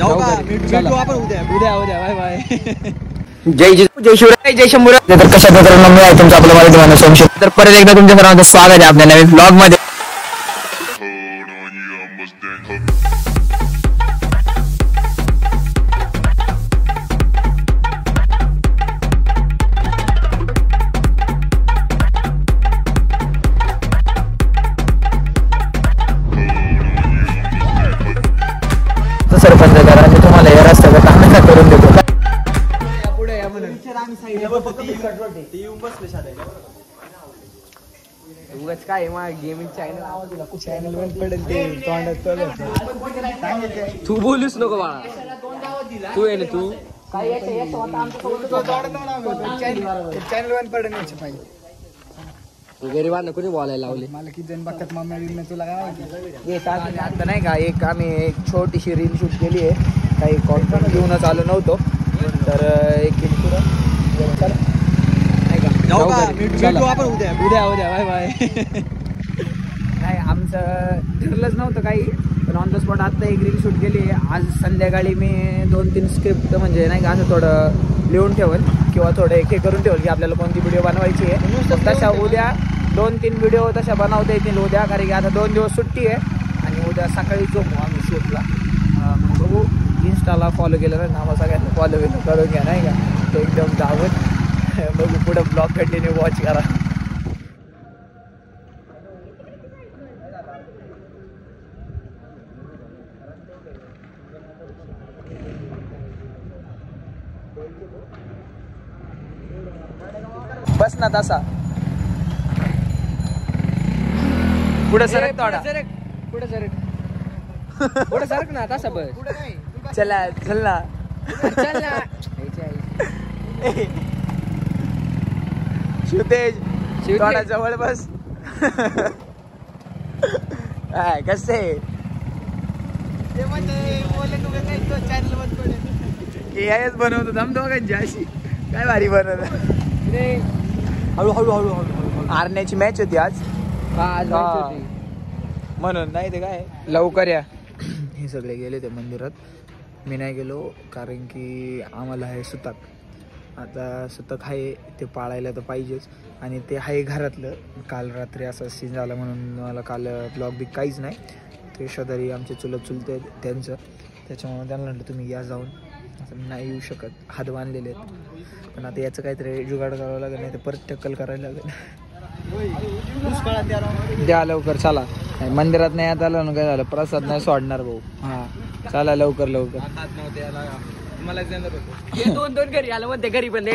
भेटू आपण उद्या बाय बाय. जय शिवराय जय शंभूराय. तर कशा प्रकारे मी आहे तुमचं आपलं मराठी माणूस संशय. तर परत एकदा तुमच्या सर्वांचं स्वागत आहे आपल्या नवीन ब्लॉग मध्ये. सरपंच करा मी तुम्हाला या रस्त्याचं काम करून देतो. पुढे या म्हणून उगाच काय गेमिंग चॅनल वर पडेल ते तोंडात. तू बोलूच नको बाळा. तू आहे ना तू चॅनल वर पडेल पाहिजे. गरीबांना कोणी बोलायला लावले. मला किती जण बघतात मम्मी तुला काय माहिती. आता नाही का आम्ही एक छोटीशी रील शूट केली आहे. काही कॉन्टेंट घेऊनच आलो नव्हतो तर एक आपण उद्या बाय बाय. नाही आमचं ठरलंच नव्हतं काही पण ऑन द स्पॉट आता एक रील शूट केली आहे. आज संध्याकाळी मी 2-3 स्क्रिप्ट म्हणजे नाही का असं थोडं लिहून ठेवल किंवा थोडं एक करून ठेवल की आपल्याला कोणती व्हिडिओ बनवायची आहे. तशा उद्या 2-3 व्हिडिओ तशा बनवता येतील उद्या. कारण की आता 2 दिवस सुट्टी आहे आणि उद्या सकाळी झोपू आम्ही शूटला. मग बघू. इंस्टाला फॉलो केलं ना आम्हाला सगळ्यांना फॉलो करून घ्या नाही का. ते एकदम जावं बघू पुढं ब्लॉग कंटिन्यू वॉच करा. बस ना तसा पुढे सरक थोडा पुढे सरक ना तसा बस. चला चल ना शिवतेज थोडा जवळ बस. कसे हेच बनवतो दम दोघांची अशी काय भारी बनवत. हळूहळू हारण्याची मॅच होती आज म्हणून नाही ते काय लवकर या. हे सगळे गेले ते मंदिरात. मी नाही गेलो कारण की आम्हाला आहे सुतक. आता सुतक आहे ते पाळायला तर पाहिजेच आणि ते आहे घरातलं. काल रात्री असा सीन झाला म्हणून मला काल ब्लॉग बी काहीच नाही. ते शेजारी आमचे चुलते त्यांचं त्याच्यामुळे त्यांना म्हटलं तुम्ही या जाऊन. असं नाही येऊ शकत. हात बांधलेले आहेत पण आता याचं काहीतरी जुगाड करावं लागेल नाही तर परत टक्कल करायला लागेल. द्या लवकर चला. मंदिरात नाही आता आलं ना काय झालं प्रसाद नाही सोडणार भाऊ. हा चला लवकर दोन घरी आलं म्हणते घरी पण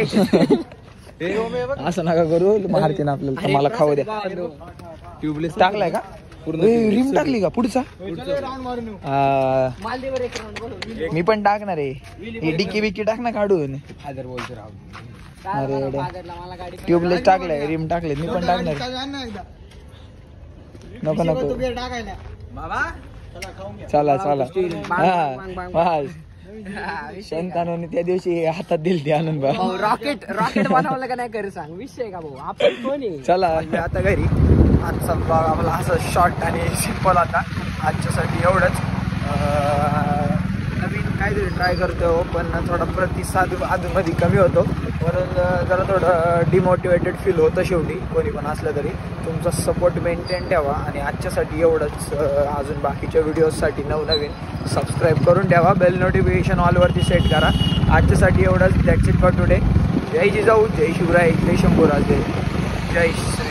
असं नका करू. मारते ना आपल्याला. मला खाऊ द्या. ट्यूबलेस टाकलाय का रिम टाकली का पुढचा. मी पण टाकणार आहे. डिक्की बिक्की टाक ना काढून. अरे ट्यूबलेस टाकलाय रिम टाकले मी पण टाकणार. नको चला शंतानूने त्या दिवशी हातात दिली ती आणून बा. रॉकेट बनवलं का नाही कर सांग विषय का भाऊ आपण कोणी. चला आता घरी. आजचा ब्लॉग आम्हाला असं शॉर्ट आणि सिम्पल होता. आजच्यासाठी एवढंच. नवीन काहीतरी ट्राय करतो पण थोडा प्रतिसाद अधूनमधी कमी होतो म्हणून जरा थोडं डिमोटिवेटेड फील होतं. शेवटी कोणी पण असलं तरी तुमचा सपोर्ट मेंटेन ठेवा आणि आजच्यासाठी एवढंच. अजून बाकीच्या व्हिडिओजसाठी नवनवीन सबस्क्राईब करून ठेवा. बेल नोटिफिकेशन ऑलवरती सेट करा. आजच्यासाठी एवढंच. That's it for today. जय जिजाऊ जय शिवराय जय शंभूराज जय श्री